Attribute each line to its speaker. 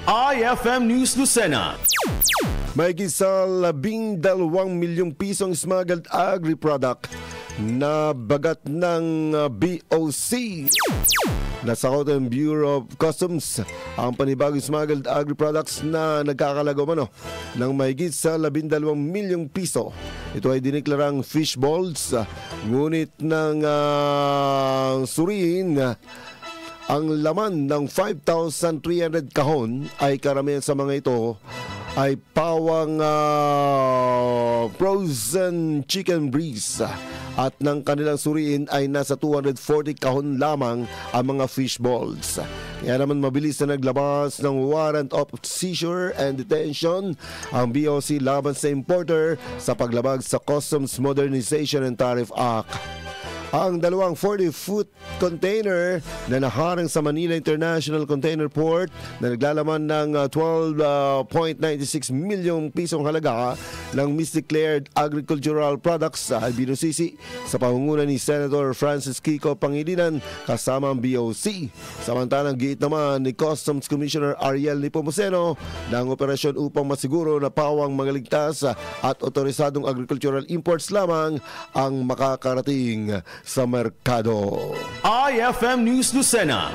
Speaker 1: IFM News Lucena.
Speaker 2: May sa 12 milyong pisong smuggled agri-product na bagat ng BOC. Nasa Cotton Bureau of Customs ang panibagong smuggled agri-products na nagkakalaga ng mahigit sa 12 milyong piso. Ito ay diniklarang fish balls, ngunit ng suriin ang laman ng 5,300 kahon ay karamihan sa mga ito ay pawang frozen chicken breast at ng kanilang suriin ay nasa 240 kahon lamang ang mga fish balls. Kaya naman mabilis na naglabas ng warrant of seizure and detention ang BOC laban sa importer sa paglabag sa Customs Modernization and Tariff Act. Ang dalawang 40-foot container na naharang sa Manila International Container Port na naglalaman ng 12.96 milyong pisong halaga ng misdeclared agricultural products ay binusisi sa pangunguna ni Senator Francis Kiko Pangilinan kasama ang BOC. Samantalang giit naman ni Customs Commissioner Ariel Nepomuceno na ang operasyon upang masiguro na pawang mga ligtas at otorisadong agricultural imports lamang ang makakarating sa merkado.
Speaker 1: IFM News Lucena.